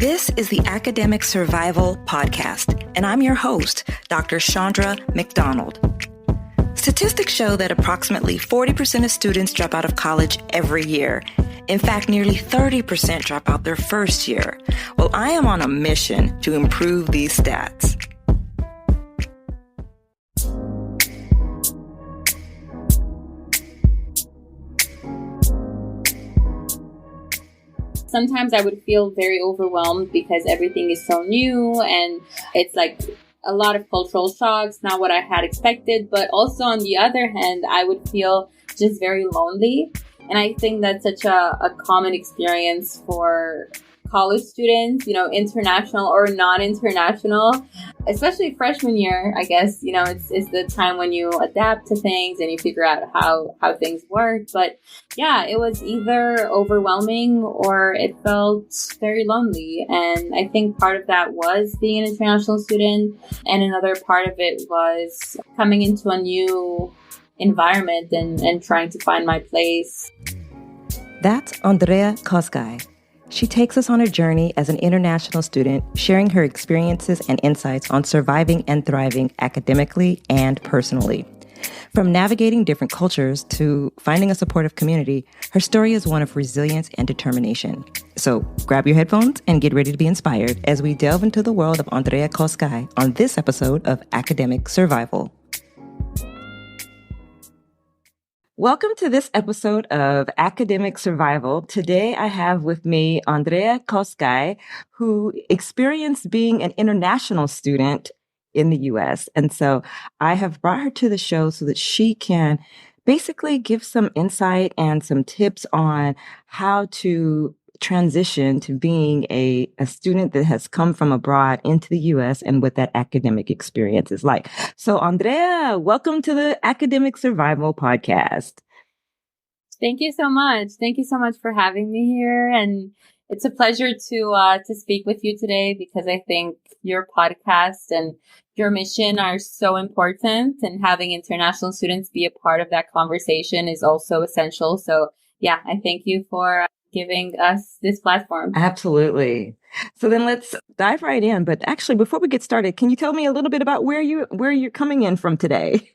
This is the Academic Survival Podcast, and I'm your host, Dr. Chandra McDonald. Statistics show that approximately 40% of students drop out of college every year. In fact, nearly 30% drop out their first year. Well, I am on a mission to improve these stats. Sometimes I would feel very overwhelmed because everything is so new and it's like a lot of cultural shocks, not what I had expected. But also on the other hand, I would feel just very lonely. And I think that's such a common experience for college students, international or non-international, especially freshman year. I guess, it's the time when you adapt to things and you figure out how things work. But yeah, it was either overwhelming or it felt very lonely. And I think part of that was being an international student. And another part of it was coming into a new environment and trying to find my place. That's Andreea Coscai. She takes us on a journey as an international student, sharing her experiences and insights on surviving and thriving academically and personally. From navigating different cultures to finding a supportive community, her story is one of resilience and determination. So grab your headphones and get ready to be inspired as we delve into the world of Andreea Coscai on this episode of Academic Survival. Welcome to this episode of Academic Survival. Today I have with me Andreea Coscai, who experienced being an international student in the U.S. And so I have brought her to the show so that she can basically give some insight and some tips on how to transition to being a student that has come from abroad into the U.S. and what that academic experience is like. So Andreea, welcome to the Academic Survival Podcast. Thank you so much. Thank you so much for having me here. And it's a pleasure to speak with you today because I think your podcast and your mission are so important, and having international students be a part of that conversation is also essential. So yeah, I thank you for giving us this platform. Absolutely. So then let's dive right in. But actually, before we get started, can you tell me a little bit about where you're coming in from today?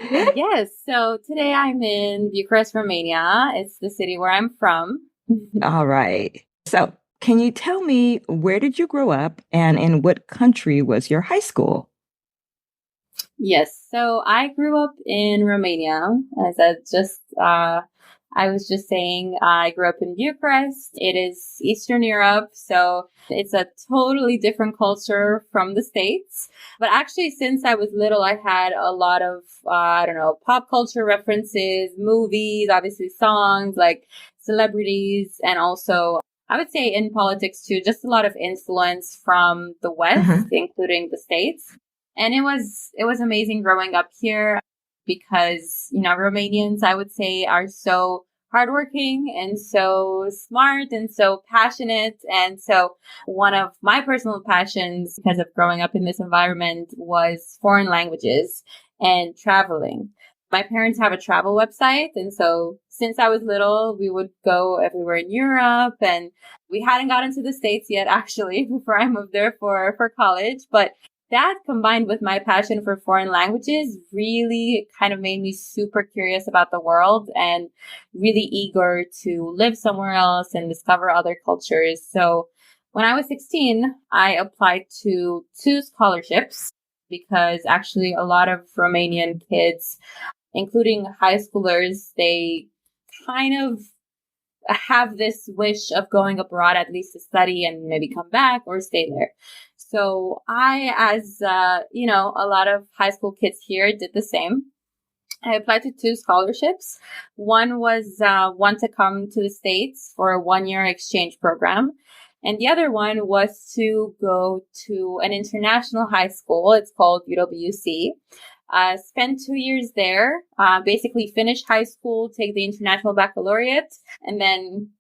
Yes. So today I'm in Bucharest, Romania. It's the city where I'm from. All right. So can you tell me, where did you grow up and in what country was your high school? Yes. So I grew up in Romania, as I was just saying. I grew up in Bucharest. It is Eastern Europe, so it's a totally different culture from the States. But actually, since I was little, I had a lot of, pop culture references, movies, obviously songs, like celebrities, and also I would say in politics too, just a lot of influence from the West, including the States. And it was amazing growing up here because, Romanians, I would say, are so hardworking and so smart and so passionate. And so one of my personal passions, because of growing up in this environment, was foreign languages and traveling. My parents have a travel website. And so since I was little, we would go everywhere in Europe, and we hadn't gotten to the States yet, actually, before I moved there for college. But that, combined with my passion for foreign languages, really kind of made me super curious about the world and really eager to live somewhere else and discover other cultures. So when I was 16, I applied to 2 scholarships because actually a lot of Romanian kids, including high schoolers, they kind of have this wish of going abroad, at least to study and maybe come back or stay there. So I, as, a lot of high school kids here, did the same. I applied to 2 scholarships. One was one to come to the States for a 1-year exchange program. And the other one was to go to an international high school. It's called UWC. Spent 2 years there, basically finish high school, take the international baccalaureate, and then,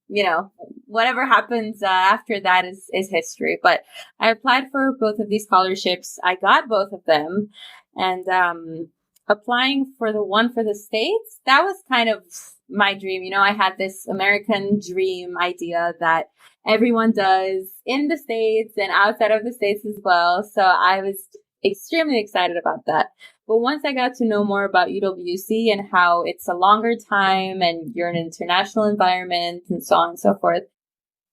whatever happens after that is history. But I applied for both of these scholarships. I got both of them. And applying for the one for the States, that was kind of my dream. I had this American dream idea that everyone does in the States and outside of the States as well. So I was extremely excited about that. But once I got to know more about UWC and how it's a longer time and you're in an international environment and so on and so forth,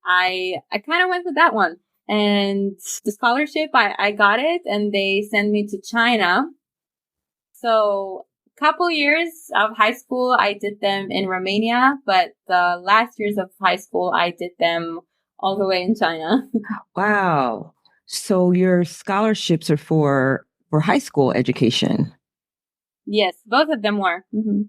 I kind of went with that one. And the scholarship, I got it, and they sent me to China. So couple years of high school, I did them in Romania, but the last years of high school, I did them all the way in China. Wow. So your scholarships are for high school education. Yes, both of them were. Mm-hmm.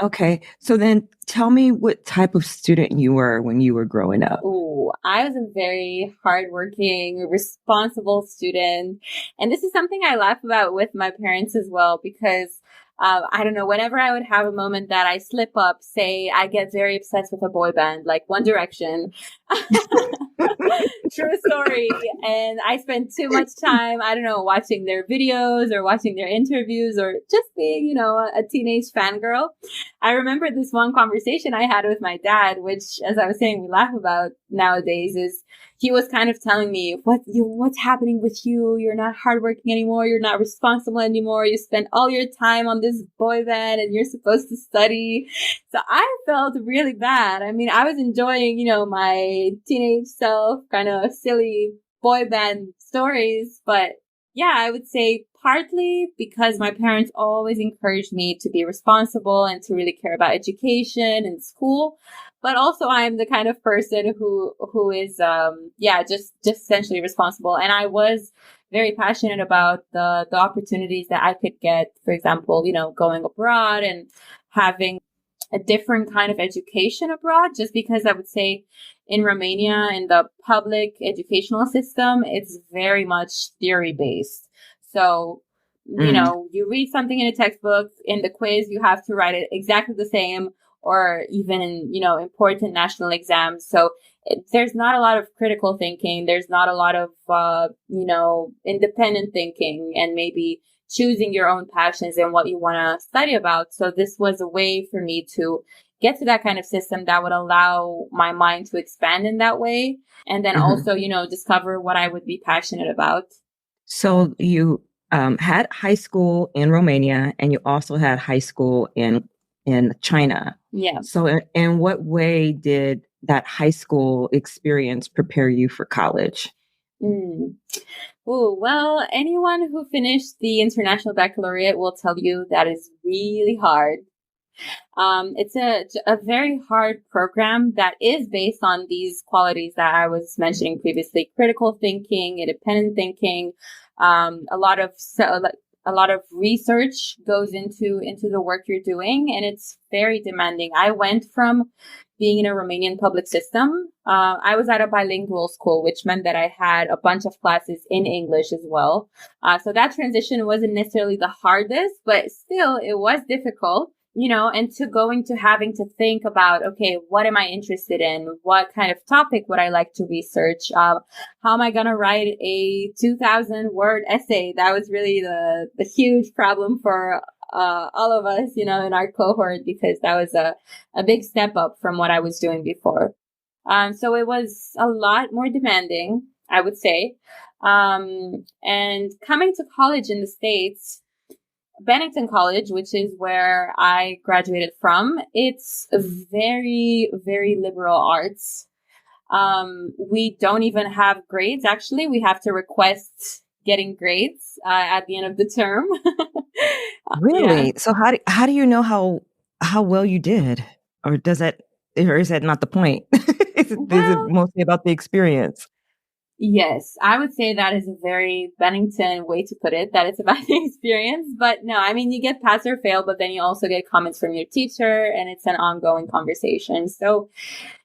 Okay. So then tell me what type of student you were when you were growing up. Oh, I was a very hardworking, responsible student. And this is something I laugh about with my parents as well, because I don't know, whenever I would have a moment that I slip up, say I get very obsessed with a boy band, like One Direction. True story. And I spent too much time, I don't know, watching their videos or watching their interviews or just being, a teenage fangirl. I remember this one conversation I had with my dad, which, as I was saying, we laugh about nowadays, is he was kind of telling me, what's happening with you? You're not hardworking anymore. You're not responsible anymore. You spend all your time on this boy band and you're supposed to study. So I felt really bad. I mean, I was enjoying, my teenage self, kind of silly boy band stories. But yeah, I would say partly because my parents always encouraged me to be responsible and to really care about education and school. But also I'm the kind of person who is, just essentially responsible. And I was very passionate about the opportunities that I could get, for example, going abroad and having a different kind of education abroad, just because I would say in Romania, in the public educational system, it's very much theory based. So, you read something in a textbook, in the quiz, you have to write it exactly the same, or even in, important national exams. So there's not a lot of critical thinking. There's not a lot of, independent thinking and maybe choosing your own passions and what you want to study about. So this was a way for me to get to that kind of system that would allow my mind to expand in that way. And then also, discover what I would be passionate about. So you had high school in Romania and you also had high school in China. Yeah. So in what way did that high school experience prepare you for college? Oh, well, anyone who finished the International Baccalaureate will tell you that is really hard. It's a very hard program that is based on these qualities that I was mentioning previously: critical thinking, independent thinking. A lot of research goes into the work you're doing, and it's very demanding. I went from being in a Romanian public system. I was at a bilingual school, which meant that I had a bunch of classes in English as well. So that transition wasn't necessarily the hardest, but still it was difficult, and having to think about, okay, what am I interested in? What kind of topic would I like to research? How am I going to write a 2,000 word essay? That was really the huge problem for all of us, in our cohort, because that was a big step up from what I was doing before. So it was a lot more demanding, I would say. And coming to college in the States, Bennington College, which is where I graduated from, it's very, very liberal arts. We don't even have grades. Actually, we have to request getting grades at the end of the term. Really? Yeah. So how do you know how well you did? Or is that not the point? Is it mostly about the experience? Yes, I would say that is a very Bennington way to put it, that it's about the experience. But no, I mean, you get pass or fail, but then you also get comments from your teacher, and it's an ongoing conversation. So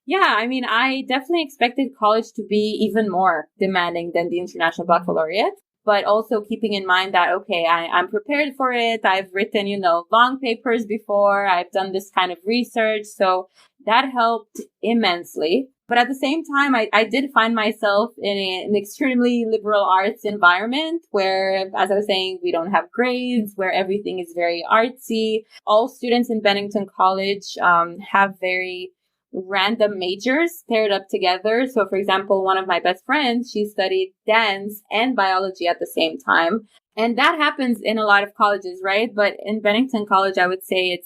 yeah, I mean, I definitely expected college to be even more demanding than the International Baccalaureate. but also keeping in mind that, okay, I'm prepared for it. I've written, long papers before. I've done this kind of research. So that helped immensely. But at the same time, I did find myself in an extremely liberal arts environment where, as I was saying, we don't have grades, where everything is very artsy. All students in Bennington College have very random majors paired up together. So, for example, one of my best friends, she studied dance and biology at the same time. And that happens in a lot of colleges, right? But in Bennington College, I would say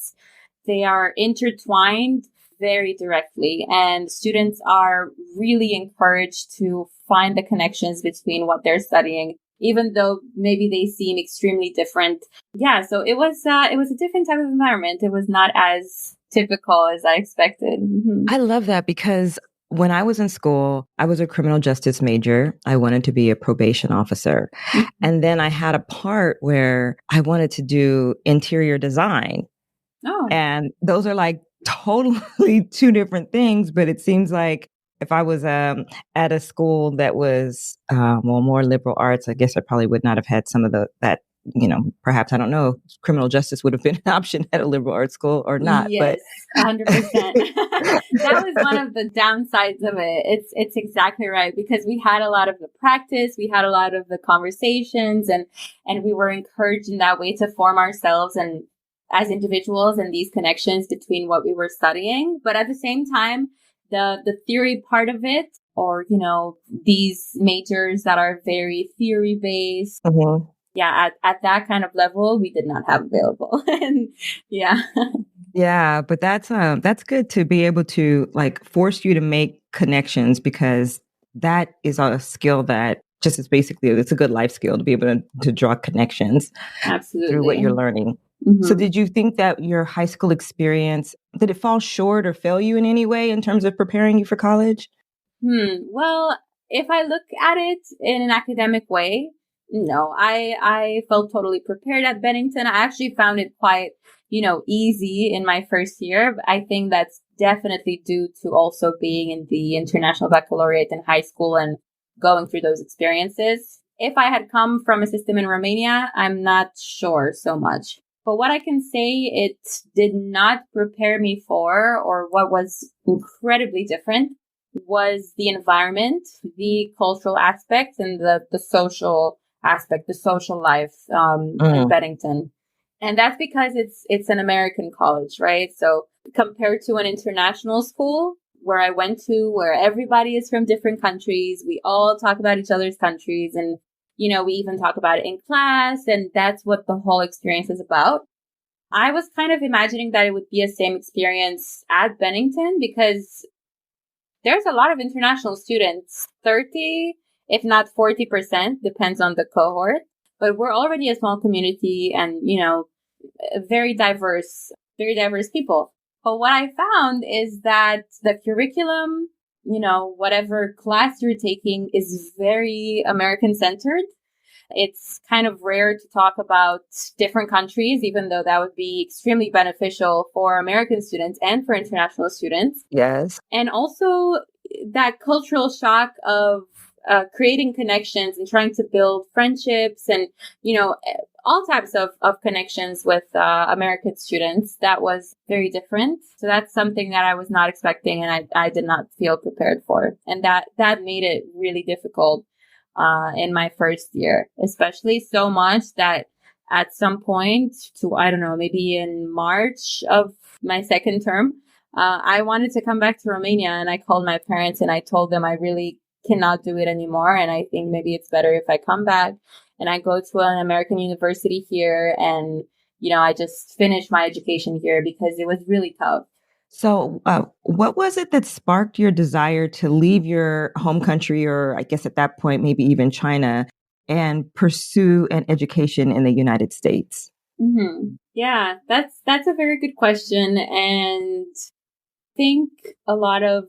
they are intertwined very directly, and students are really encouraged to find the connections between what they're studying, even though maybe they seem extremely different. Yeah, so it was a different type of environment. It was not as typical as I expected. Mm-hmm. I love that because when I was in school, I was a criminal justice major. I wanted to be a probation officer. Mm-hmm. And then I had a part where I wanted to do interior design. Oh. And those are like totally two different things, but it seems like if I was at a school that was more liberal arts, I guess I probably would not have had some of that, perhaps, I don't know, criminal justice would have been an option at a liberal arts school or not. Yes, but 100%. That was one of the downsides of it. It's exactly right, because we had a lot of the practice, we had a lot of the conversations, and we were encouraged in that way to form ourselves and as individuals and these connections between what we were studying. But at the same time, the theory part of it, or, these majors that are very theory based. Mm-hmm. Yeah. At that kind of level, we did not have available. And yeah. Yeah. But that's good to be able to force you to make connections, because that is a skill that just is basically, it's a good life skill to be able to draw connections. Absolutely. Through what you're learning. Mm-hmm. So did you think that your high school experience, did it fall short or fail you in any way in terms of preparing you for college? Well, if I look at it in an academic way, no, I felt totally prepared at Bennington. I actually found it quite, easy in my first year. I think that's definitely due to also being in the International Baccalaureate in high school and going through those experiences. If I had come from a system in Romania, I'm not sure so much. But what I can say it did not prepare me for, or what was incredibly different, was the environment, the cultural aspect, and the social aspect, the social life in Bennington. And that's because it's an American college, right? So compared to an international school where I went to, where everybody is from different countries, we all talk about each other's countries, and we even talk about it in class, and that's what the whole experience is about. I was kind of imagining that it would be a same experience at Bennington, because there's a lot of international students, 30, if not 40%, depends on the cohort. But we're already a small community and, very diverse people. But what I found is that the curriculum, whatever class you're taking, is very American centered. It's kind of rare to talk about different countries, even though that would be extremely beneficial for American students and for international students. Yes. And also that cultural shock of creating connections and trying to build friendships and, all types of connections with American students. That was very different. So that's something that I was not expecting, and I did not feel prepared for. And that made it really difficult in my first year, especially so much that at some point I don't know, maybe in March of my second term, I wanted to come back to Romania, and I called my parents and I told them I really cannot do it anymore. And I think maybe it's better if I come back and I go to an American university here and, I just finish my education here, because it was really tough. So what was it that sparked your desire to leave your home country, or I guess at that point, maybe even China, and pursue an education in the United States? Mm-hmm. Yeah, that's a very good question. And I think a lot of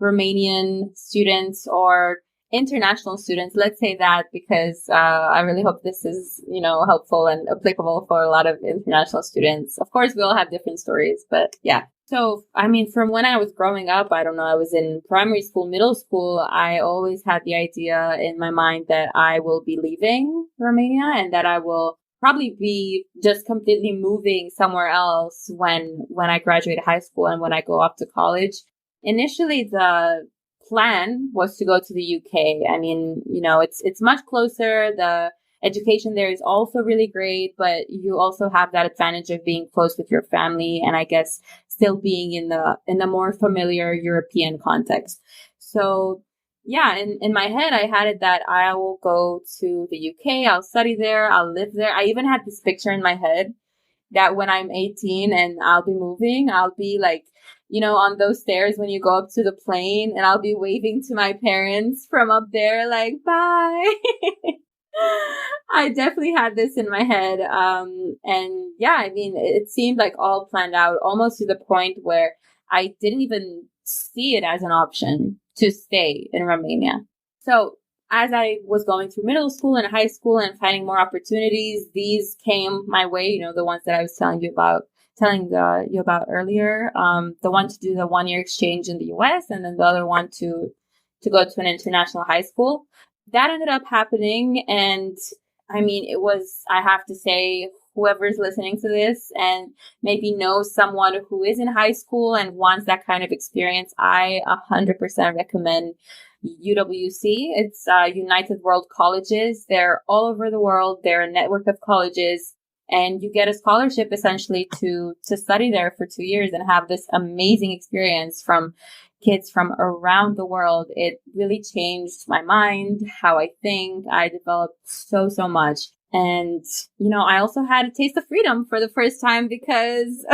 Romanian students or international students, let's say that, because I really hope this is, helpful and applicable for a lot of international students. Of course, we all have different stories, but yeah. So, I mean, from when I was growing up, I don't know, I was in primary school, middle school, I always had the idea in my mind that I will be leaving Romania and that I will probably be just completely moving somewhere else when I graduate high school and when I go off to college. Initially, the plan was to go to the UK. I mean, it's much closer. The education there is also really great, but you also have that advantage of being close with your family and I guess still being in the more familiar European context. So yeah, in my head I had it that I will go to the UK, I'll study there, I'll live there. I even had this picture in my head that when I'm 18 and I'll be moving, I'll be like, on those stairs when you go up to the plane and I'll be waving to my parents from up there like, bye. I definitely had this in my head. And yeah, I mean, it seemed like all planned out almost to the point where I didn't even see it as an option to stay in Romania. So as I was going through middle school and high school and finding more opportunities, these came my way, the ones that I was telling you about earlier. The one to do the 1-year exchange in the US and then the other one to go to an international high school. That ended up happening. And I mean, I have to say, whoever's listening to this and maybe knows someone who is in high school and wants that kind of experience, I 100% recommend UWC. It's United World Colleges. They're all over the world. They're a network of colleges. And you get a scholarship essentially to study there for 2 years and have this amazing experience from kids from around the world. It really changed my mind, how I think. I developed so much. And, I also had a taste of freedom for the first time because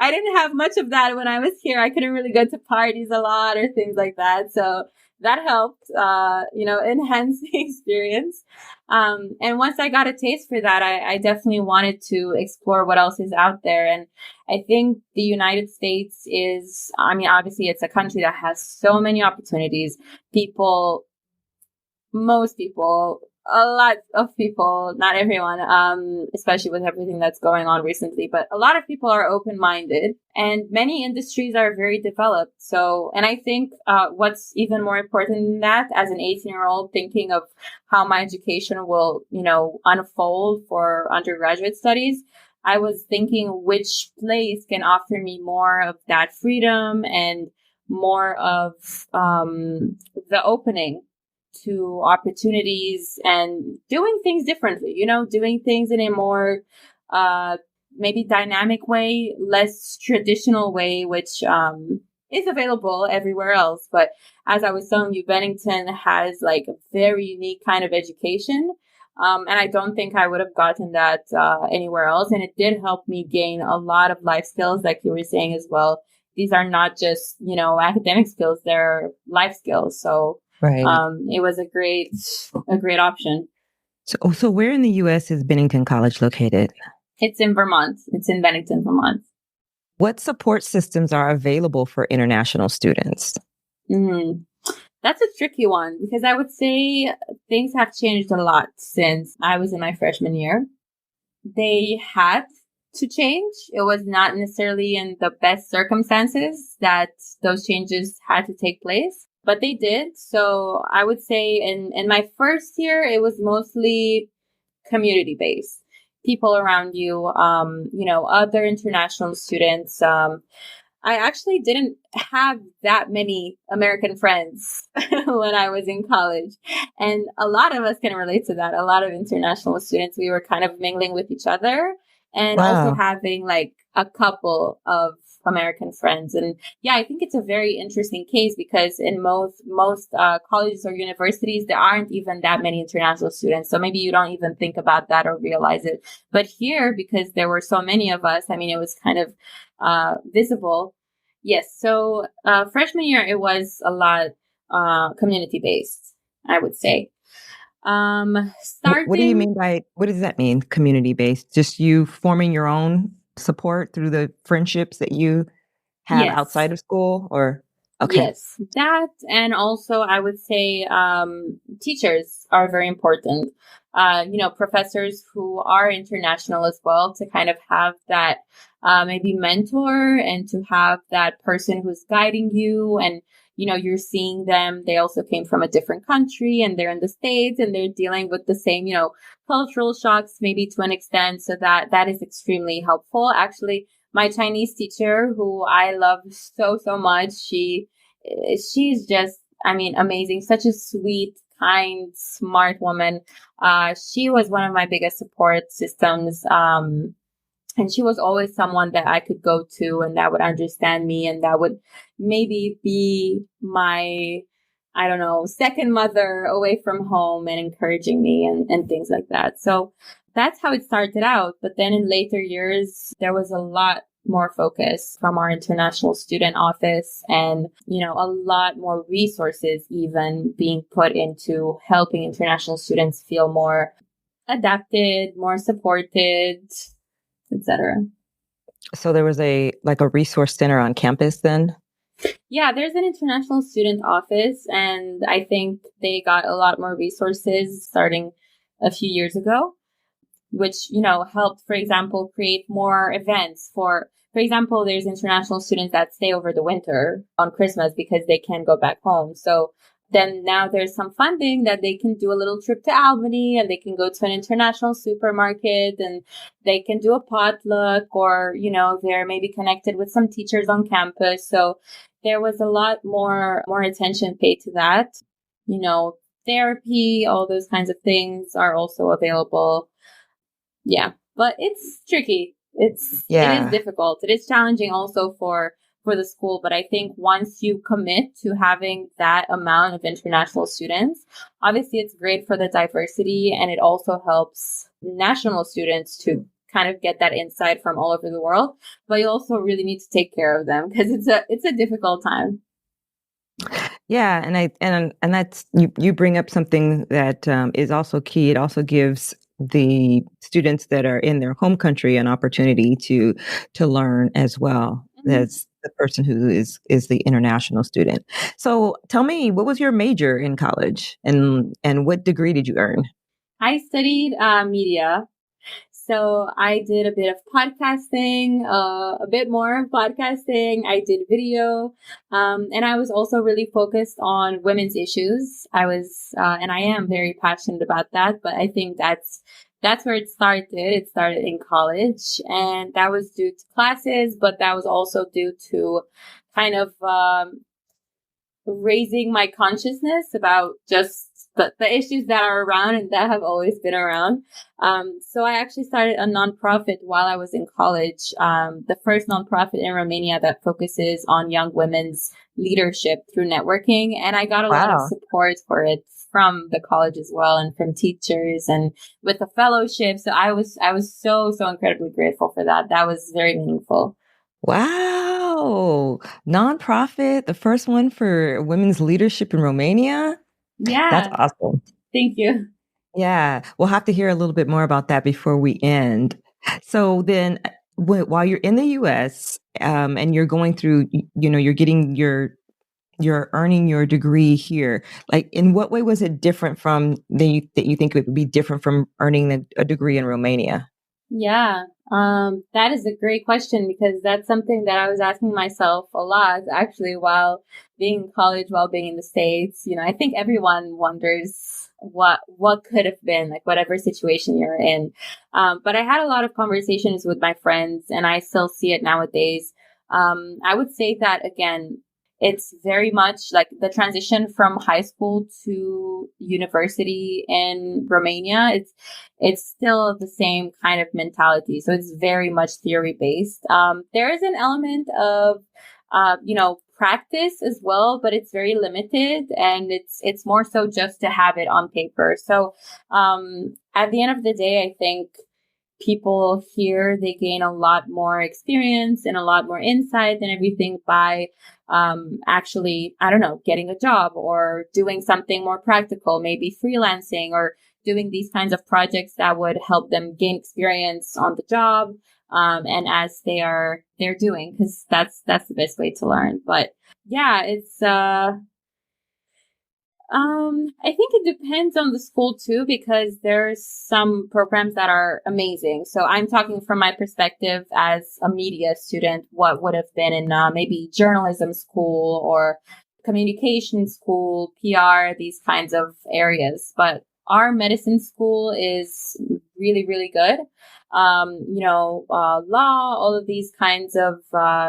I didn't have much of that when I was here. I couldn't really go to parties a lot or things like that. So that helped, enhance the experience. And once I got a taste for that, I definitely wanted to explore what else is out there. And I think the United States obviously it's a country that has so many opportunities. Most people, a lot of people, not everyone, especially with everything that's going on recently, but a lot of people are open-minded and many industries are very developed. So, and I think, what's even more important than that, as an 18-year-old thinking of how my education will, unfold for undergraduate studies, I was thinking which place can offer me more of that freedom and more of, the opening to opportunities and doing things differently, doing things in a more, maybe dynamic way, less traditional way, which, is available everywhere else. But as I was telling you, Bennington has like a very unique kind of education. And I don't think I would have gotten that, anywhere else. And it did help me gain a lot of life skills, like you were saying as well. These are not just, academic skills, they're life skills. So, Right. It was a great option. So where in the U.S. is Bennington College located? It's in Vermont. It's in Bennington, Vermont. What support systems are available for international students? Mm-hmm. That's a tricky one because I would say things have changed a lot since I was in my freshman year. They had to change. It was not necessarily in the best circumstances that those changes had to take place, but they did. So I would say in my first year, it was mostly community based. People around you, other international students. I actually didn't have that many American friends when I was in college. And a lot of us can relate to that. A lot of international students, we were kind of mingling with each other and also having like a couple of American friends. And yeah, I think it's a very interesting case because in most colleges or universities, there aren't even that many international students. So maybe you don't even think about that or realize it. But here, because there were so many of us, it was kind of visible. Yes. So freshman year, it was a lot community based, I would say. What do you mean by, what does that mean, community based? Just you forming your own support through the friendships that you have outside of school, or? Okay. Yes, that. And also I would say teachers are very important. Professors who are international as well, to kind of have that maybe mentor, and to have that person who's guiding you, and you're seeing them. They also came from a different country, and they're in the States, and they're dealing with the same, cultural shocks, maybe to an extent. So that is extremely helpful. Actually, my Chinese teacher, who I love so, so much, she's just, amazing. Such a sweet, kind, smart woman. She was one of my biggest support systems. And she was always someone that I could go to and that would understand me and that would maybe be my, I don't know, second mother away from home and encouraging me and things like that. So that's how it started out. But then in later years, there was a lot more focus from our international student office and, a lot more resources even being put into helping international students feel more adapted, more supported, etc. So there was a resource center on campus then? Yeah, there's an international student office, and I think they got a lot more resources starting a few years ago, which, helped, for example, create more events for example, there's international students that stay over the winter on Christmas because they can't go back home. So then now there's some funding that they can do a little trip to Albany and they can go to an international supermarket and they can do a potluck or, they're maybe connected with some teachers on campus. So there was a lot more attention paid to that. Therapy, all those kinds of things are also available. Yeah, but it's tricky. It is difficult. It is challenging also for the school. But I think once you commit to having that amount of international students, obviously it's great for the diversity and it also helps national students to kind of get that insight from all over the world. But you also really need to take care of them because it's a difficult time. Yeah, and that's you bring up something that is also key. It also gives the students that are in their home country an opportunity to learn as well as the person who is the international student. So tell me, what was your major in college and what degree did you earn? I studied media. So I did a bit of podcasting, a bit more podcasting. I did video. And I was also really focused on women's issues. I was, and I am very passionate about that, but I think that's where it started. It started in college and that was due to classes, but that was also due to kind of, raising my consciousness about just the issues that are around and that have always been around. So I actually started a nonprofit while I was in college, the first nonprofit in Romania that focuses on young women's leadership through networking. And I got a lot of support for it from the college as well and from teachers and with the fellowship. So I was so, so incredibly grateful for that. That was very meaningful. Wow. Nonprofit, the first one for women's leadership in Romania? Yeah. That's awesome. Thank you. Yeah. We'll have to hear a little bit more about that before we end. So then while you're in the US, and you're going through, you're getting you're earning your degree here. Like, in what way was it different from that you think it would be different from earning a degree in Romania? Yeah, that is a great question because that's something that I was asking myself a lot actually while being in college, while being in the States. I think everyone wonders what could have been, like whatever situation you're in. But I had a lot of conversations with my friends and I still see it nowadays. I would say that again, it's very much like the transition from high school to university in Romania. It's still the same kind of mentality. So it's very much theory based. There is an element of, practice as well, but it's very limited and it's more so just to have it on paper. So, at the end of the day, I think people here, they gain a lot more experience and a lot more insight and everything by actually, I don't know, getting a job or doing something more practical, maybe freelancing or doing these kinds of projects that would help them gain experience on the job. And as they're doing, because that's the best way to learn. But yeah, it's I think it depends on the school too, because there's some programs that are amazing. So I'm talking from my perspective as a media student, what would have been in maybe journalism school or communication school, PR, these kinds of areas. But our medicine school is really, really good. Law, all of these kinds of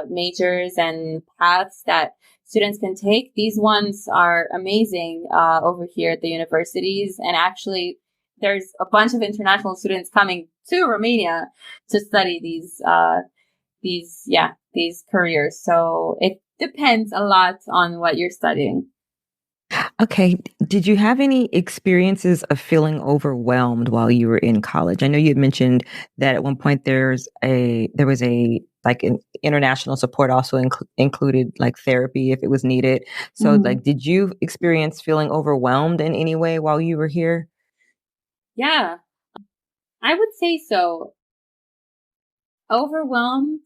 majors and paths that students can take. These ones are amazing over here at the universities. And actually, there's a bunch of international students coming to Romania to study these careers. So it depends a lot on what you're studying. Okay. Did you have any experiences of feeling overwhelmed while you were in college? I know you had mentioned that at one point there was a like an international support also included like therapy if it was needed. So Mhm. like did you experience feeling overwhelmed in any way while you were here? Yeah, I would say so. Overwhelmed.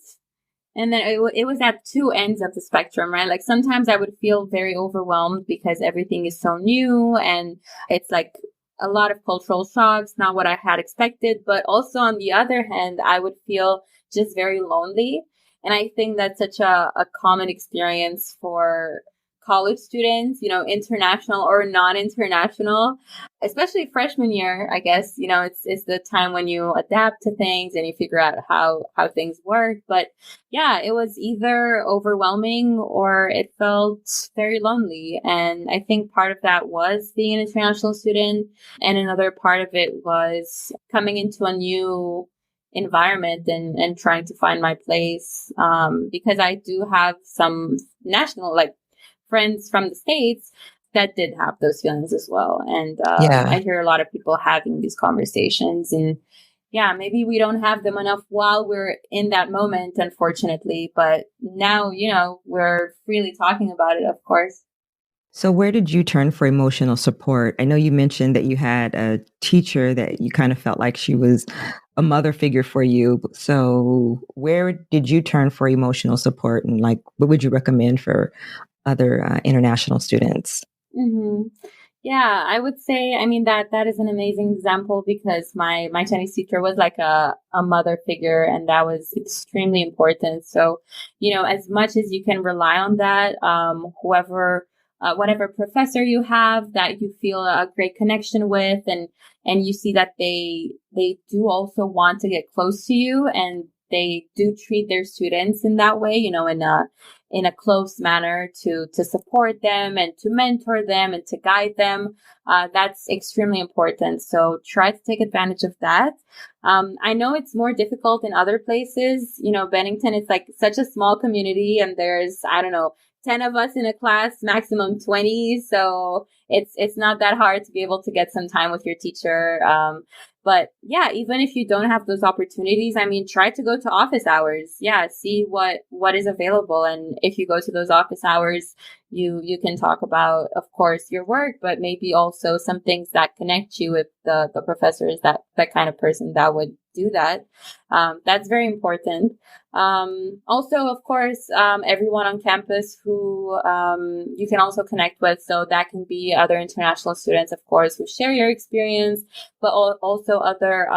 And then it was at two ends of the spectrum, right? Like sometimes I would feel very overwhelmed because everything is so new and it's like a lot of cultural shocks, not what I had expected. But also on the other hand, I would feel just very lonely. And I think that's such a common experience for college students, international or non-international, especially freshman year. I guess, it's the time when you adapt to things and you figure out how things work. But yeah, it was either overwhelming or it felt very lonely. And I think part of that was being an international student. And another part of it was coming into a new environment and trying to find my place. Because I do have some national, like friends from the States that did have those feelings as well. And Yeah. I hear a lot of people having these conversations and yeah, maybe we don't have them enough while we're in that moment, unfortunately. But now, we're freely talking about it, of course. So where did you turn for emotional support? I know you mentioned that you had a teacher that you kind of felt like she was a mother figure for you. So where did you turn for emotional support and like what would you recommend for other international students? Hmm. Yeah, I would say, I mean, that is an amazing example because my Chinese teacher was like a mother figure and that was extremely important. So, as much as you can rely on that, whatever professor you have that you feel a great connection with and you see that they do also want to get close to you and they do treat their students in that way, in a close manner to support them and to mentor them and to guide them. That's extremely important. So try to take advantage of that. I know it's more difficult in other places. Bennington is like such a small community and there's, I don't know, 10 of us in a class, maximum 20. So it's not that hard to be able to get some time with your teacher. But yeah, even if you don't have those opportunities, I mean, try to go to office hours. Yeah, see what is available. And if you go to those office hours, you can talk about, of course, your work, but maybe also some things that connect you with the professors, that kind of person that would do that. That's very important. Also, of course, everyone on campus who you can also connect with. So that can be other international students, of course, who share your experience, but also other,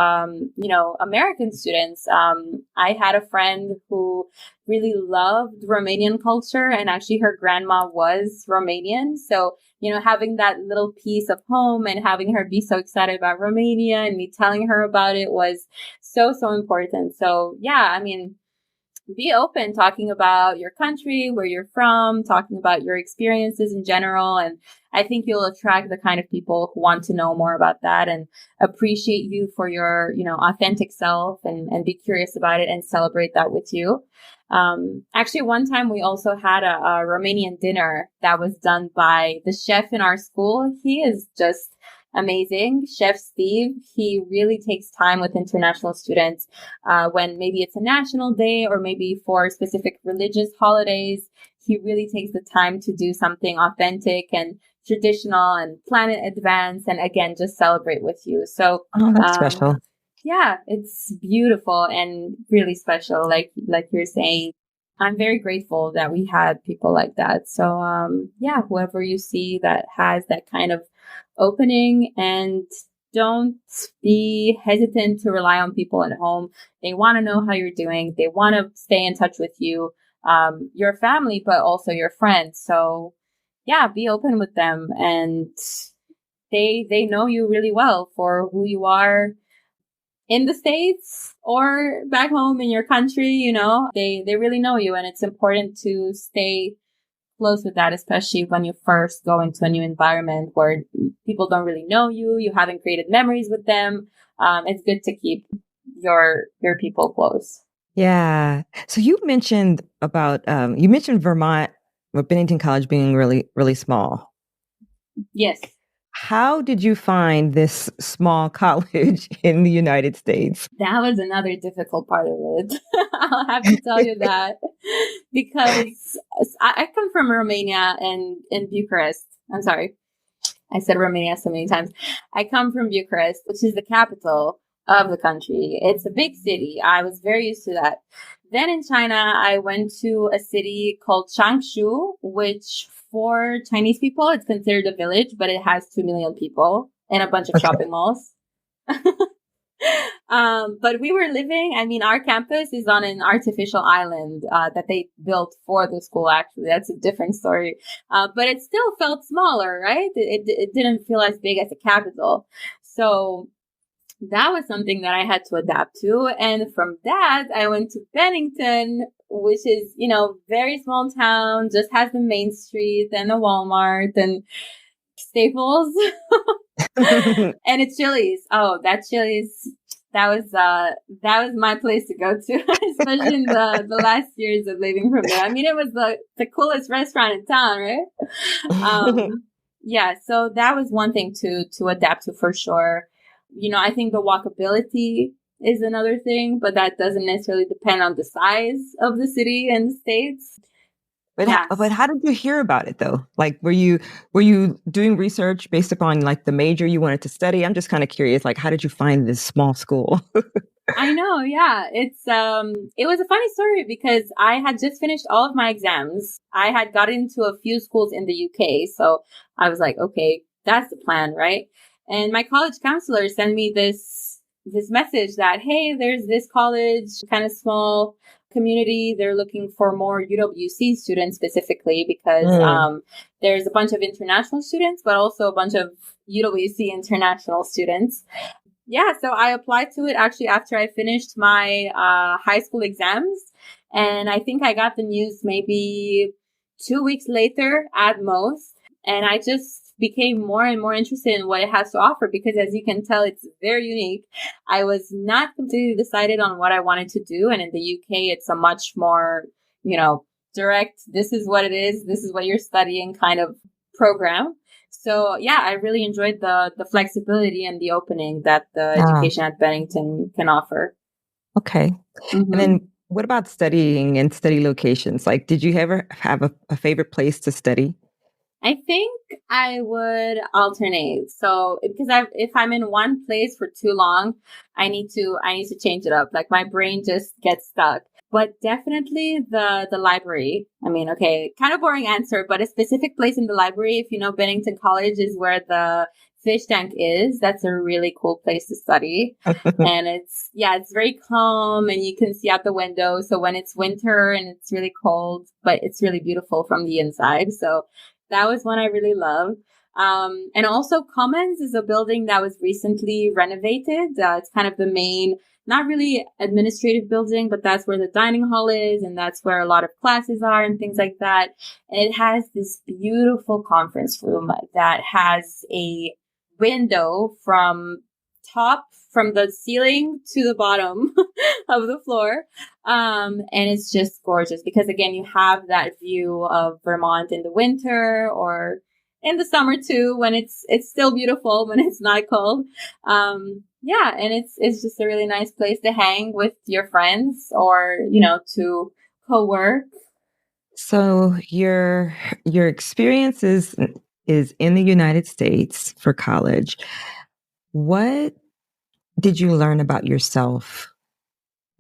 American students. I had a friend who really loved Romanian culture and actually her grandma was Romanian. So, having that little piece of home and having her be so excited about Romania and me telling her about it was so, so important. So yeah, I mean, be open talking about your country, where you're from, talking about your experiences in general. And I think you'll attract the kind of people who want to know more about that and appreciate you for your, authentic self and be curious about it and celebrate that with you. Actually, one time we also had a Romanian dinner that was done by the chef in our school. He is just amazing. Chef Steve, he really takes time with international students when maybe it's a national day or maybe for specific religious holidays. He really takes the time to do something authentic and traditional and plan it in advance and again, just celebrate with you. So, Oh, that's um, special. yeah, it's beautiful and really special, like you're saying. I'm very grateful that we had people like that. So, yeah, whoever you see that has that kind of opening, and don't be hesitant to rely on people at home. They want to know how you're doing. They want to stay in touch with you, your family, but also your friends. So, yeah, be open with them, and they know you really well for who you are in the States or back home in your country. They really know you, and it's important to stay close with that, especially when you first go into a new environment where people don't really know you. You haven't created memories with them. It's good to keep your people close. Yeah. So you mentioned Vermont, or Bennington College being really, really small. Yes. How did you find this small college in the United States? That was another difficult part of it. I'll have to tell you that, because I come from Romania and in Bucharest. I'm sorry. I said Romania so many times. I come from Bucharest, which is the capital of the country. It's a big city. I was very used to that. Then in China, I went to a city called Changshu, which for Chinese people, it's considered a village, but it has 2 million people and a bunch of Okay. shopping malls. But we were our campus is on an artificial island that they built for the school, actually. That's a different story. But it still felt smaller, right? It didn't feel as big as a capital. So that was something that I had to adapt to. And from that, I went to Bennington, which is, very small town, just has the main street and the Walmart and Staples. And it's Chili's. Oh, that Chili's, that was my place to go to, especially in the last years of living from there. I mean, it was the coolest restaurant in town, right? Yeah, so that was one thing to adapt to for sure. I think the walkability is another thing, but that doesn't necessarily depend on the size of the city and the states. But Yeah. but how did you hear about it though? Like, were you doing research based upon like the major you wanted to study? I'm just kind of curious. Like, how did you find this small school? I know, yeah. It was a funny story because I had just finished all of my exams. I had got into a few schools in the UK, so I was like, okay, that's the plan, right? And my college counselor sent me this message that, hey, there's this college, kind of small community. They're looking for more UWC students specifically because there's a bunch of international students, but also a bunch of UWC international students. Yeah, so I applied to it actually after I finished my high school exams. And I think I got the news maybe 2 weeks later at most. And I just became more and more interested in what it has to offer because, as you can tell, it's very unique. I was not completely decided on what I wanted to do. And in the UK, it's a much more, direct, this is what it is, this is what you're studying kind of program. So yeah, I really enjoyed the flexibility and the opening that the education at Bennington can offer. Okay. Mm-hmm. And then what about studying and study locations? Like, did you ever have a favorite place to study? I think I would alternate. So because if I'm in one place for too long, I need to change it up. Like my brain just gets stuck. But definitely the library. I mean, okay, kind of boring answer, but a specific place in the library, if you know Bennington College is where the fish tank is. That's a really cool place to study. And it's very calm and you can see out the window. So when it's winter and it's really cold, but it's really beautiful from the inside. So that was one I really loved. And also Commons is a building that was recently renovated. It's kind of the main, not really administrative building, but that's where the dining hall is. And that's where a lot of classes are and things like that. And it has this beautiful conference room that has a window from the ceiling to the bottom of the floor. And it's just gorgeous because again, you have that view of Vermont in the winter or in the summer too, when it's still beautiful, when it's not cold. Yeah. And it's just a really nice place to hang with your friends or, to co-work. So your experience is in the United States for college. What did you learn about yourself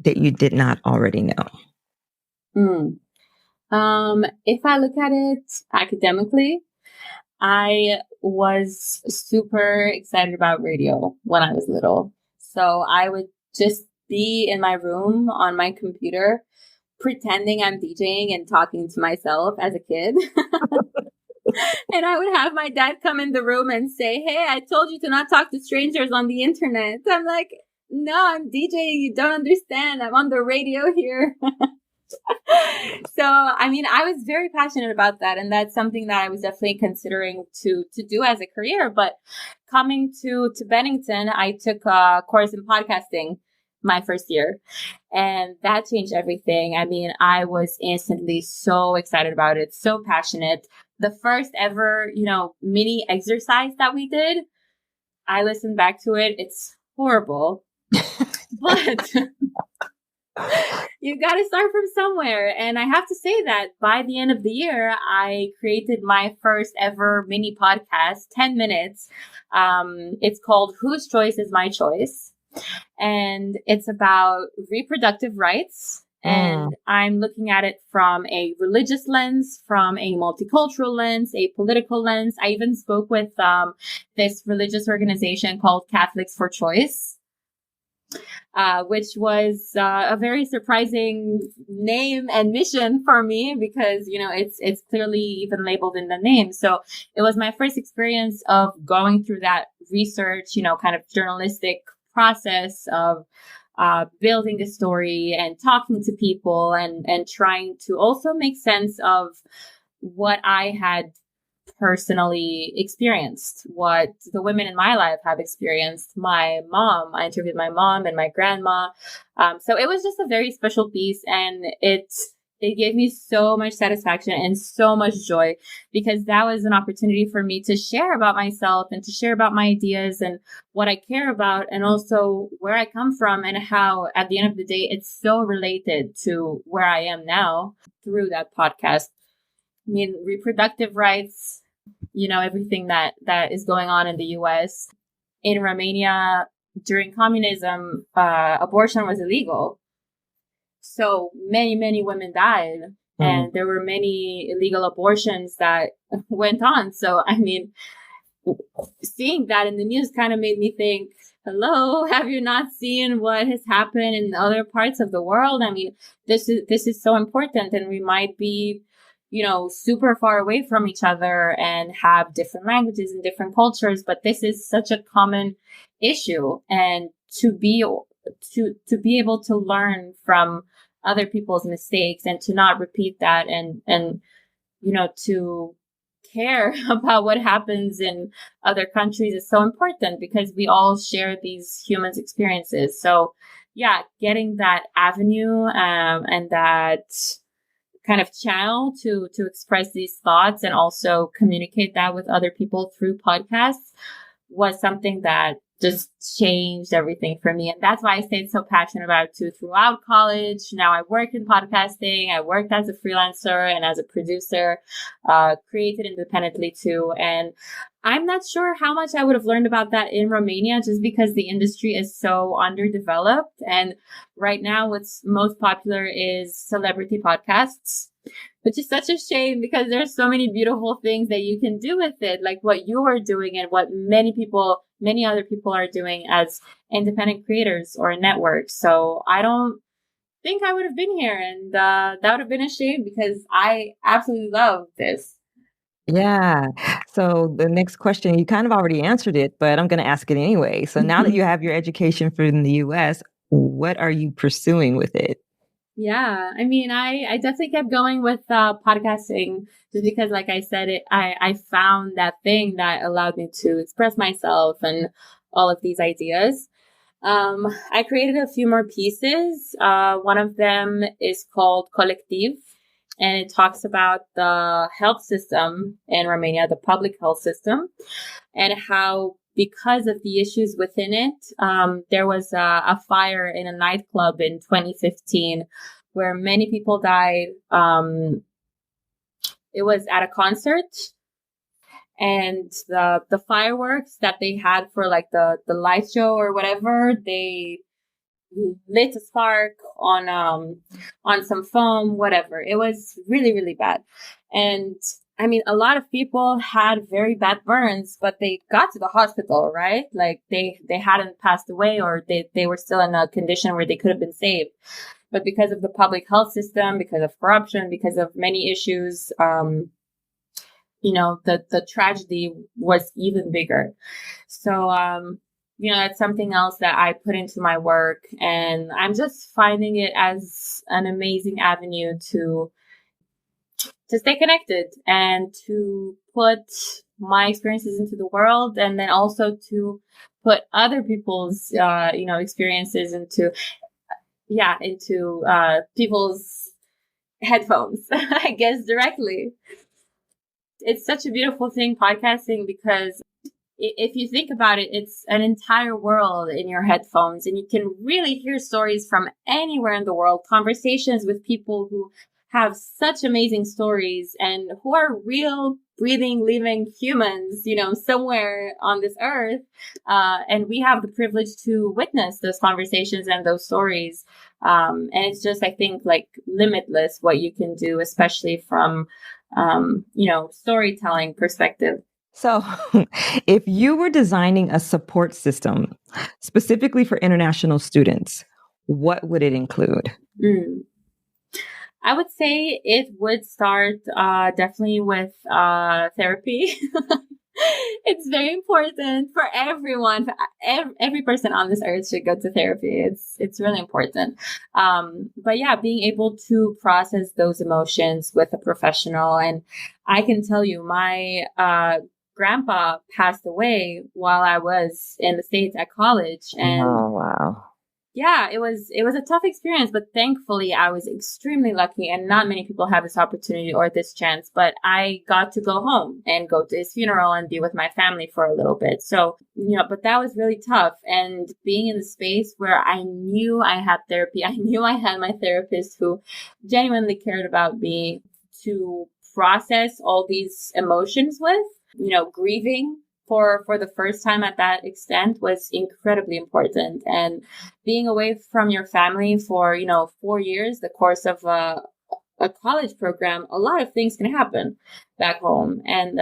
that you did not already know? If I look at it academically, I was super excited about radio when I was little. So I would just be in my room on my computer pretending I'm DJing and talking to myself as a kid. And I would have my dad come in the room and say, "Hey, I told you to not talk to strangers on the internet." I'm like, "No, I'm DJing. You don't understand. I'm on the radio here." So, I mean, I was very passionate about that. And that's something that I was definitely considering to do as a career. But coming to Bennington, I took a course in podcasting my first year, and that changed everything. I mean, I was instantly so excited about it, so passionate. The first ever, mini exercise that we did, I listened back to it. It's horrible, but you got to start from somewhere. And I have to say that by the end of the year, I created my first ever mini podcast, 10 minutes. It's called Whose Choice is My Choice? And it's about reproductive rights. And I'm looking at it from a religious lens, from a multicultural lens, a political lens. I even spoke with this religious organization called Catholics for Choice, which was a very surprising name and mission for me because, it's clearly even labeled in the name. So it was my first experience of going through that research, kind of journalistic process of building a story and talking to people and trying to also make sense of what I had personally experienced, what the women in my life have experienced. I interviewed my mom and my grandma. So it was just a very special piece, and it gave me so much satisfaction and so much joy because that was an opportunity for me to share about myself and to share about my ideas and what I care about, and also where I come from and how at the end of the day, it's so related to where I am now through that podcast. I mean, reproductive rights, everything that is going on in the US. In Romania, during communism, abortion was illegal. So many, many women died, and there were many illegal abortions that went on. So, I mean, seeing that in the news kind of made me think, hello, have you not seen what has happened in other parts of the world? I mean, this is so important, and we might be, super far away from each other and have different languages and different cultures, but this is such a common issue. And to be able to learn from other people's mistakes and to not repeat that and to care about what happens in other countries is so important because we all share these humans experiences. So yeah, getting that avenue and that kind of channel to express these thoughts and also communicate that with other people through podcasts was something that just changed everything for me. And that's why I stayed so passionate about it too throughout college. Now I work in podcasting. I worked as a freelancer and as a producer, created independently too. And I'm not sure how much I would have learned about that in Romania just because the industry is so underdeveloped. And right now what's most popular is celebrity podcasts, which is such a shame because there's so many beautiful things that you can do with it, like what you are doing and what many other people are doing as independent creators or networks. So I don't think I would have been here, and that would have been a shame because I absolutely love this. Yeah. So the next question, you kind of already answered it, but I'm going to ask it anyway. So now that you have your education from the US, what are you pursuing with it? Yeah, I mean, I definitely kept going with podcasting just because, like I said, I found that thing that allowed me to express myself and all of these ideas. I created a few more pieces. One of them is called Collective, and it talks about the health system in Romania, the public health system, and how because of the issues within it, there was a fire in a nightclub in 2015 where many people died. It was at a concert, and the fireworks that they had for like the light show or whatever, they lit a spark on some foam, whatever. It was really, really bad. And I mean, a lot of people had very bad burns, but they got to the hospital, right? Like they hadn't passed away, or they were still in a condition where they could have been saved. But because of the public health system, because of corruption, because of many issues, the tragedy was even bigger. So, that's something else that I put into my work, and I'm just finding it as an amazing avenue to stay connected and to put my experiences into the world, and then also to put other people's, experiences into people's headphones, I guess, directly. It's such a beautiful thing, podcasting, because if you think about it, it's an entire world in your headphones, and you can really hear stories from anywhere in the world, conversations with people who have such amazing stories and who are real, breathing, living humans, somewhere on this earth. And we have the privilege to witness those conversations and those stories. And it's just, I think, like limitless what you can do, especially from, storytelling perspective. So, if you were designing a support system specifically for international students, what would it include? I would say it would start definitely with therapy. It's very important for everyone. Every person on this earth should go to therapy. It's really important. But yeah, being able to process those emotions with a professional. And I can tell you, my grandpa passed away while I was in the States at college. And oh, wow. Yeah, it was a tough experience, but thankfully I was extremely lucky, and not many people have this opportunity or this chance, but I got to go home and go to his funeral and be with my family for a little bit. So, but that was really tough. And being in the space where I knew I had therapy, I knew I had my therapist who genuinely cared about me to process all these emotions with, grieving for the first time at that extent was incredibly important. And being away from your family for, 4 years, the course of a college program, a lot of things can happen back home. And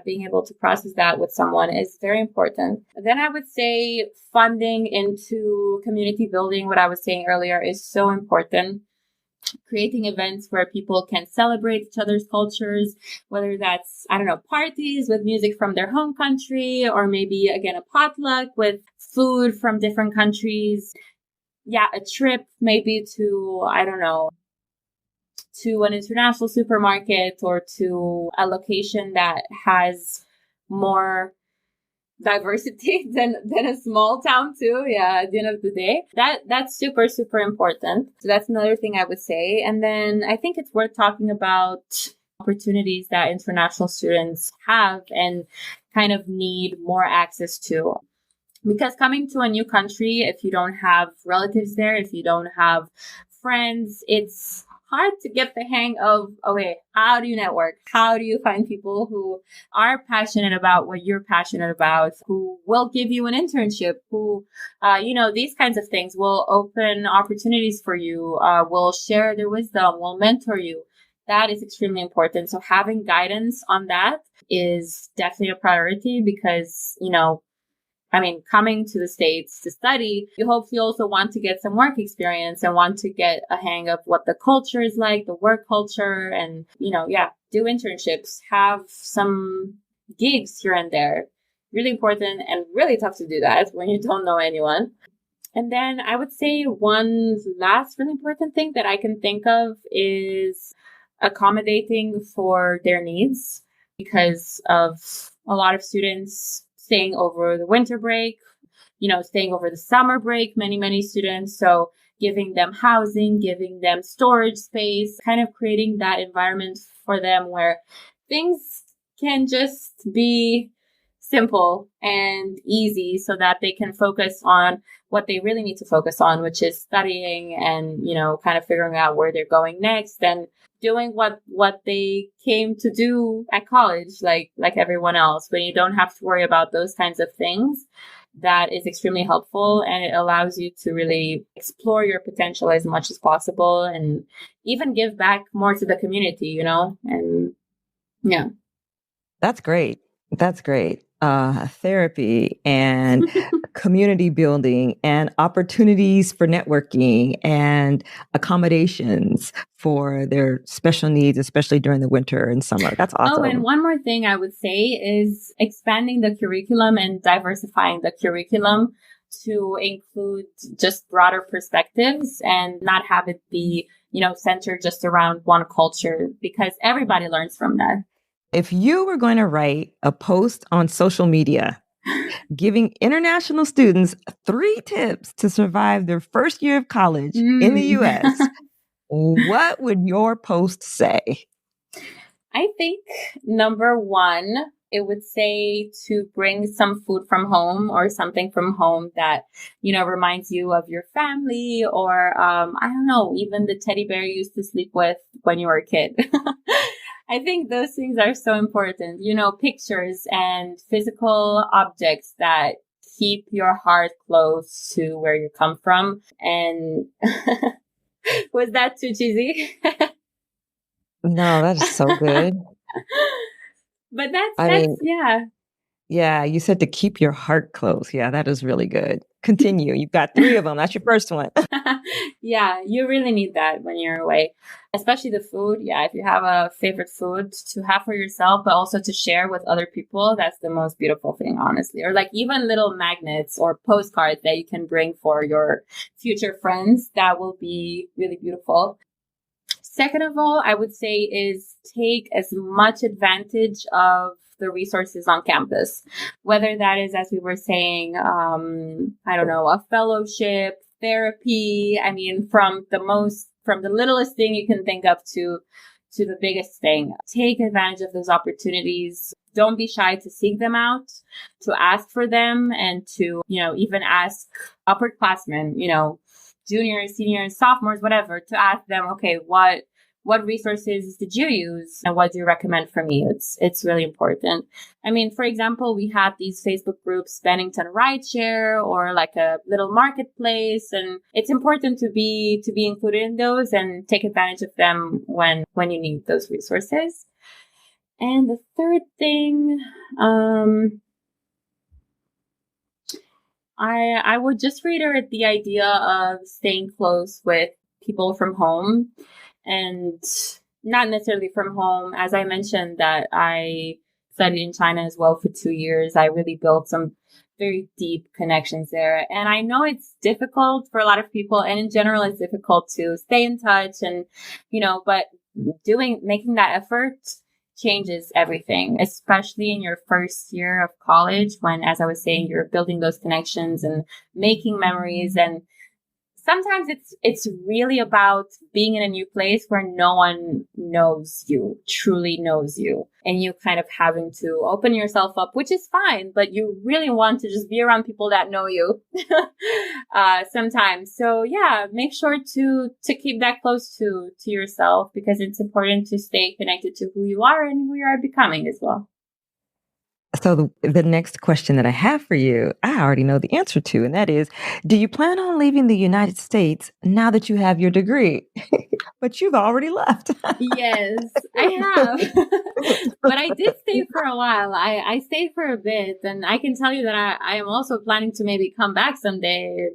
being able to process that with someone is very important. Then I would say funding into community building, what I was saying earlier, is so important. Creating events where people can celebrate each other's cultures, whether that's, parties with music from their home country, or maybe, again, a potluck with food from different countries. Yeah, a trip maybe to, to an international supermarket, or to a location that has more diversity than a small town too. Yeah, at the end of the day, that's super, super important. So that's another thing I would say. And then I think it's worth talking about opportunities that international students have and kind of need more access to. Because coming to a new country, if you don't have relatives there, if you don't have friends, it's hard to get the hang of, okay, how do you network? How do you find people who are passionate about what you're passionate about, who will give you an internship, who, these kinds of things will open opportunities for you, will share their wisdom, will mentor you. That is extremely important. So having guidance on that is definitely a priority, because, coming to the States to study, you hopefully also want to get some work experience and want to get a hang of what the culture is like, the work culture, and, do internships, have some gigs here and there. Really important, and really tough to do that when you don't know anyone. And then I would say one last really important thing that I can think of is accommodating for their needs, because of a lot of students staying over the winter break, staying over the summer break, many students. So giving them housing, giving them storage space, kind of creating that environment for them where things can just be simple and easy so that they can focus on what they really need to focus on, which is studying and, kind of figuring out where they're going next and doing what they came to do at college, like everyone else. When you don't have to worry about those kinds of things, that is extremely helpful, and it allows you to really explore your potential as much as possible and even give back more to the community, and yeah. That's great. That's great. Therapy and community building and opportunities for networking and accommodations for their special needs, especially during the winter and summer. That's awesome. Oh, and one more thing I would say is expanding the curriculum and diversifying the curriculum to include just broader perspectives and not have it be, centered just around one culture, because everybody learns from that. If you were going to write a post on social media giving international students 3 tips to survive their first year of college in the US, what would your post say? I think number 1, it would say to bring some food from home or something from home that, reminds you of your family, or, I don't know, even the teddy bear you used to sleep with when you were a kid. I think those things are so important, pictures and physical objects that keep your heart close to where you come from. And was that too cheesy? No, that is so good. But that's yeah. Yeah, you said to keep your heart close. Yeah, that is really good. Continue. You've got 3 of them. That's your first one. Yeah, you really need that when you're away, especially the food. Yeah, if you have a favorite food to have for yourself, but also to share with other people, that's the most beautiful thing, honestly. Or like even little magnets or postcards that you can bring for your future friends. That will be really beautiful. Second of all, I would say is take as much advantage of the resources on campus, whether that is, as we were saying, I don't know, a fellowship, therapy. I mean, from the littlest thing you can think of to the biggest thing. Take advantage of those opportunities. Don't be shy to seek them out, to ask for them, and to, even ask upperclassmen, juniors, seniors, sophomores, whatever, to ask them, okay, what resources did you use and what do you recommend for me? It's really important. I mean, for example, we have these Facebook groups, Bennington Rideshare, or like a little marketplace, and it's important to be included in those and take advantage of them when you need those resources. And the third thing, I would just reiterate the idea of staying close with people from home, and not necessarily from home. As I mentioned that I studied in China as well for 2 years. I really built some very deep connections there. And I know it's difficult for a lot of people, and in general, it's difficult to stay in touch and, but making that effort changes everything, especially in your first year of college when, as I was saying, you're building those connections and making memories. And sometimes it's really about being in a new place where no one truly knows you, and you kind of having to open yourself up, which is fine, but you really want to just be around people that know you sometimes. So yeah, make sure to keep that close to yourself, because it's important to stay connected to who you are and who you are becoming as well. So the next question that I have for you, I already know the answer to, and that is, do you plan on leaving the United States now that you have your degree? But you've already left. Yes, I have. But I did stay for a while. I stayed for a bit, and I can tell you that I am also planning to maybe come back someday,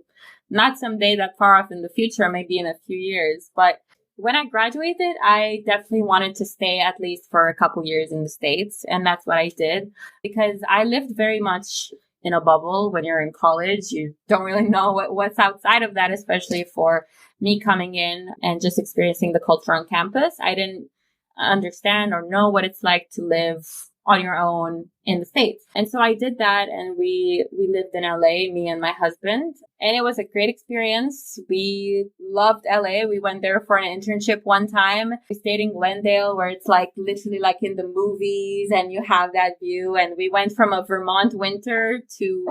not someday that far off in the future, maybe in a few years. But when I graduated, I definitely wanted to stay at least for a couple years in the States. And that's what I did, because I lived very much in a bubble. When you're in college, you don't really know what's outside of that, especially for me coming in and just experiencing the culture on campus. I didn't understand or know what it's like to live on your own in the States. And so I did that, and we lived in LA, me and my husband, and it was a great experience. We loved LA. We went there for an internship one time. We stayed in Glendale, where it's like literally like in the movies and you have that view. And we went from a Vermont winter to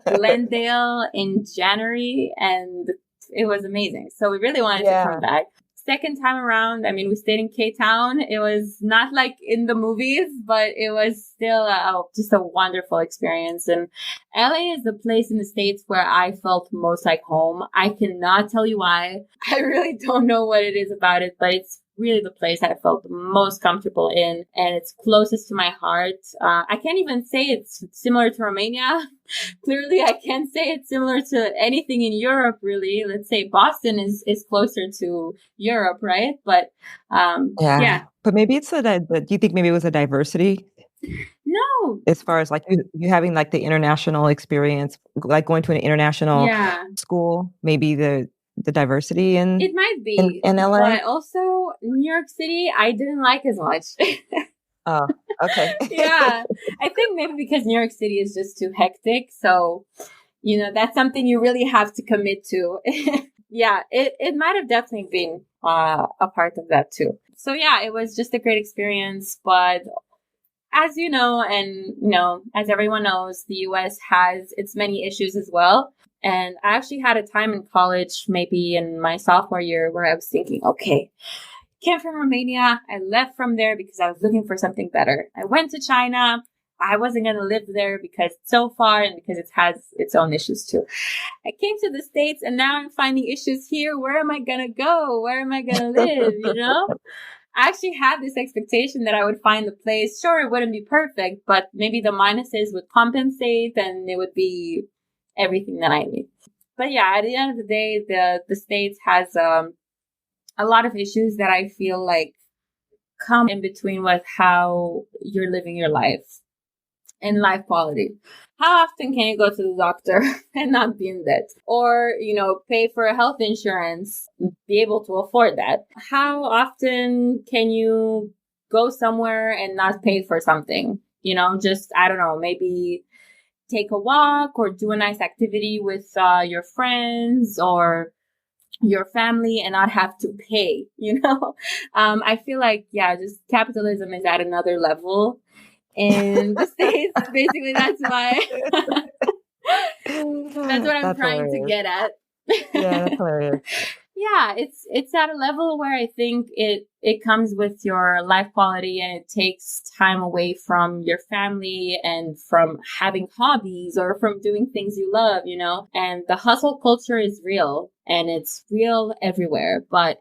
Glendale in January, and it was amazing. So we really wanted to come back. Second time around, I mean, we stayed in K-Town. It was not like in the movies, but it was still just a wonderful experience. And LA is the place in the States where I felt most like home. I cannot tell you why. I really don't know what it is about it, but it's really the place I felt the most comfortable in, and it's closest to my heart. I can't even say it's similar to Romania. Clearly, I can't say it's similar to anything in Europe, really. Let's say Boston is closer to Europe, right? But yeah. But maybe it's do you think maybe it was a diversity? No. As far as like you having like the international experience, like going to an international school, maybe the diversity in it might be in LA, but also New York City I didn't like as much. Oh, okay. Yeah, I think maybe because New York City is just too hectic, so that's something you really have to commit to. Yeah, it might have definitely been a part of that too. So yeah, it was just a great experience, but as you know, and as everyone knows, the US has its many issues as well. And I actually had a time in college, maybe in my sophomore year, where I was thinking, okay, came from Romania. I left from there because I was looking for something better. I went to China. I wasn't going to live there because it's so far and because it has its own issues too. I came to the States and now I'm finding issues here. Where am I going to go? Where am I going to live? I actually had this expectation that I would find the place. Sure, it wouldn't be perfect, but maybe the minuses would compensate and it would be everything that I need. But yeah, at the end of the day, the States has a lot of issues that I feel like come in between with how you're living your life and life quality. How often can you go to the doctor and not be in debt? Or, pay for a health insurance, be able to afford that? How often can you go somewhere and not pay for something? Just, I don't know, maybe take a walk or do a nice activity with your friends or your family and not have to pay, I feel like, just capitalism is at another level in the States. Basically, that's why. That's what I'm trying to get at. Yeah, that's hilarious. Yeah, it's at a level where I think it comes with your life quality and it takes time away from your family and from having hobbies or from doing things you love, and the hustle culture is real and it's real everywhere. But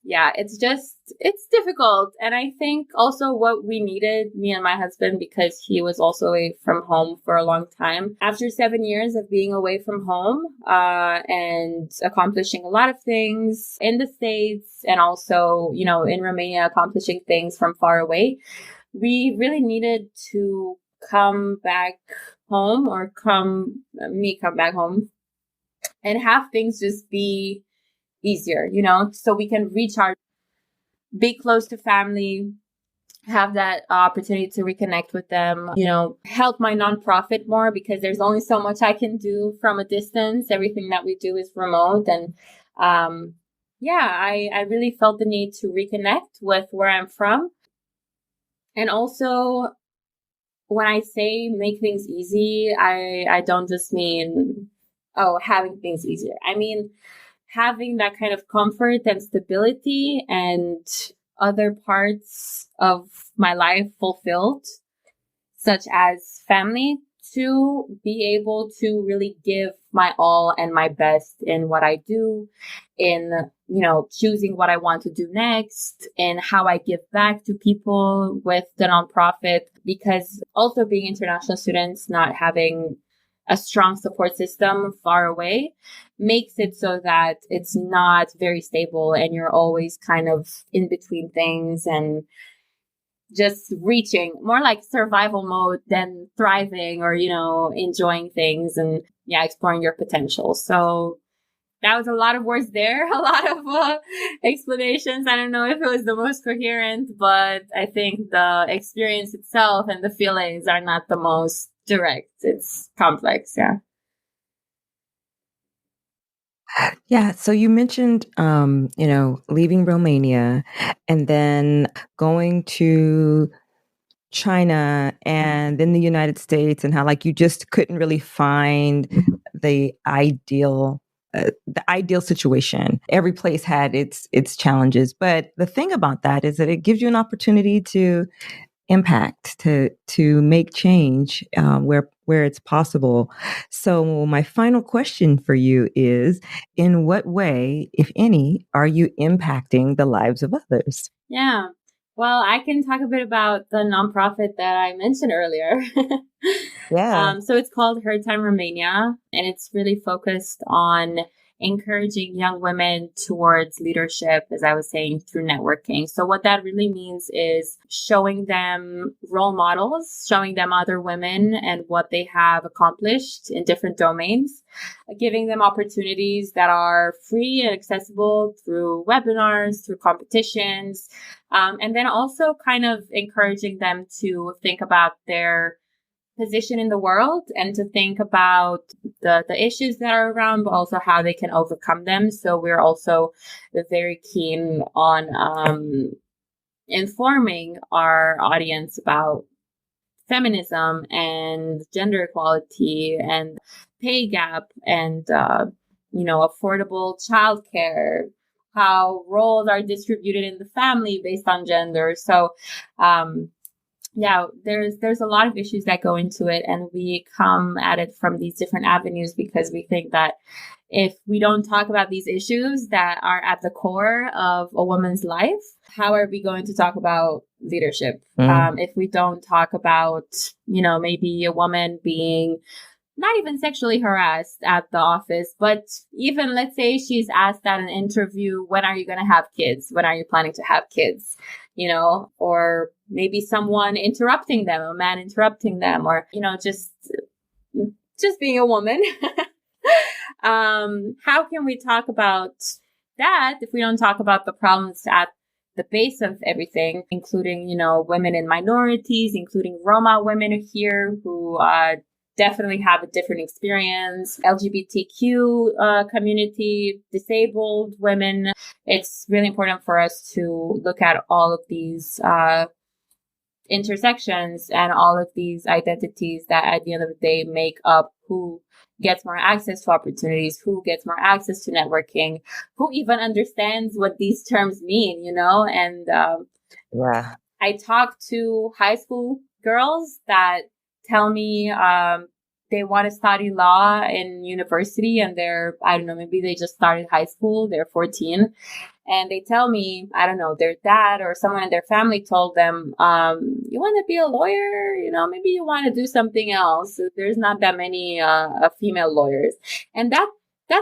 yeah, it's difficult. And I think also what we needed, me and my husband, because he was also away from home for a long time. After 7 years of being away from home, and accomplishing a lot of things in the States and also, in Romania, accomplishing things from far away, we really needed to come back home come back home and have things just be easier, so we can be close to family, have that opportunity to reconnect with them, help my nonprofit more because there's only so much I can do from a distance. Everything that we do is remote. And I really felt the need to reconnect with where I'm from. And also, when I say make things easy, I don't just mean, having things easier. I mean, having that kind of comfort and stability and other parts of my life fulfilled, such as family, to be able to really give my all and my best in what I do, in, choosing what I want to do next, and how I give back to people with the nonprofit. Because also being international students, not having a strong support system far away makes it so that it's not very stable and you're always kind of in between things and just reaching more like survival mode than thriving or, enjoying things and exploring your potential. So that was a lot of words there, a lot of explanations. I don't know if it was the most coherent, but I think the experience itself and the feelings are not the most direct. It's complex. Yeah. Yeah. So you mentioned, leaving Romania and then going to China and then the United States, and how like you just couldn't really find the ideal situation. Every place had its challenges, but the thing about that is that it gives you an opportunity to impact, to make change where it's possible. So my final question for you is, in what way, if any, are you impacting the lives of others? Yeah. Well, I can talk a bit about the nonprofit that I mentioned earlier. Yeah. So it's called Her Time Romania, and it's really focused on encouraging young women towards leadership, as I was saying, through networking. So what that really means is showing them role models, showing them other women and what they have accomplished in different domains, giving them opportunities that are free and accessible through webinars, through competitions, and then also kind of encouraging them to think about their position in the world and to think about the issues that are around, but also how they can overcome them. So we're also very keen on informing our audience about feminism and gender equality and pay gap and affordable childcare, how roles are distributed in the family based on gender. So there's a lot of issues that go into it, and we come at it from these different avenues because we think that if we don't talk about these issues that are at the core of a woman's life, how are we going to talk about leadership? If we don't talk about, maybe a woman being not even sexually harassed at the office, but even let's say she's asked at an interview, when are you going to have kids? When are you planning to have kids? Or maybe someone interrupting them, a man interrupting them, or, just being a woman. How can we talk about that if we don't talk about the problems at the base of everything, including, women and minorities, including Roma women here who definitely have a different experience, LGBTQ community, disabled women. It's really important for us to look at all of these intersections and all of these identities that at the end of the day make up who gets more access to opportunities, who gets more access to networking, who even understands what these terms mean, And Yeah. I talk to high school girls that tell me they want to study law in university, and I don't know, maybe they just started high school, they're 14. And they tell me, I don't know, their dad or someone in their family told them, you want to be a lawyer? Maybe you want to do something else. There's not that many female lawyers. And that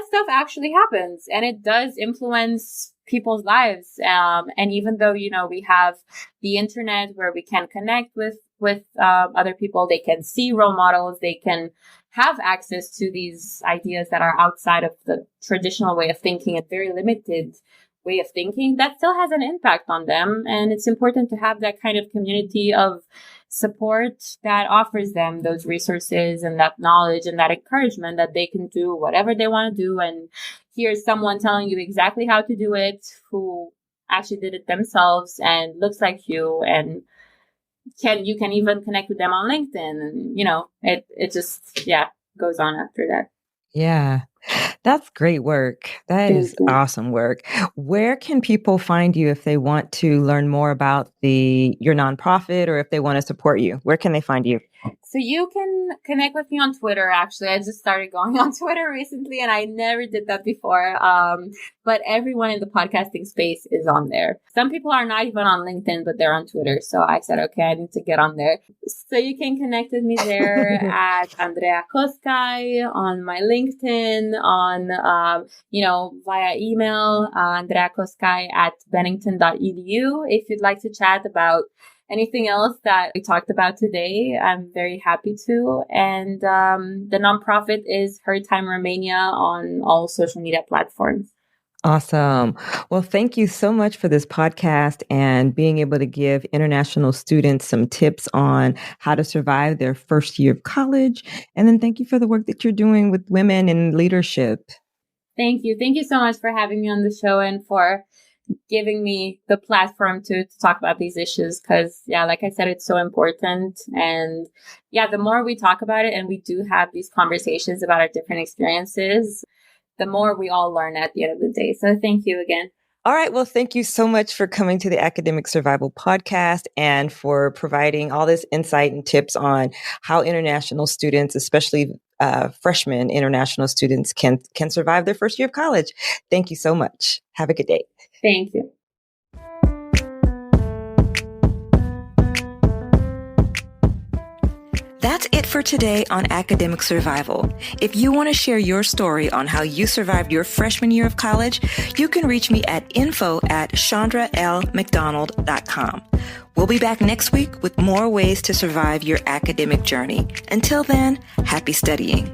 stuff actually happens, and it does influence people's lives. And even though, we have the internet where we can connect with other people, they can see role models, they can have access to these ideas that are outside of the traditional way of thinking and very limited way of thinking, that still has an impact on them. And it's important to have that kind of community of support that offers them those resources and that knowledge and that encouragement that they can do whatever they want to do. And here's someone telling you exactly how to do it, who actually did it themselves and looks like you, and you can even connect with them on LinkedIn. And, it just, goes on after that. Yeah. That's great work. That is awesome work. Where can people find you if they want to learn more about your nonprofit, or if they want to support you? Where can they find you? So you can connect with me on Twitter. Actually, I just started going on Twitter recently, and I never did that before. But everyone in the podcasting space is on there. Some people are not even on LinkedIn, but they're on Twitter. So I said, okay, I need to get on there. So you can connect with me there at Andreea Coscai, on my LinkedIn, on, via email, andreacoscai@bennington.edu. If you'd like to chat about anything else that we talked about today, I'm very happy to. And the nonprofit is Her Time Romania on all social media platforms. Awesome. Well, thank you so much for this podcast and being able to give international students some tips on how to survive their first year of college. And then thank you for the work that you're doing with women in leadership. Thank you. Thank you so much for having me on the show and for giving me the platform to talk about these issues. Because, yeah, like I said, it's so important. And yeah, the more we talk about it and we do have these conversations about our different experiences, the more we all learn at the end of the day. So thank you again. All right. Well, thank you so much for coming to the Academic Survival Podcast and for providing all this insight and tips on how international students, especially freshman international students, can survive their first year of college. Thank you so much. Have a good day. Thank you. That's it for today on Academic Survival. If you want to share your story on how you survived your freshman year of college, you can reach me at info@chandralmcdonald.com. We'll be back next week with more ways to survive your academic journey. Until then, happy studying.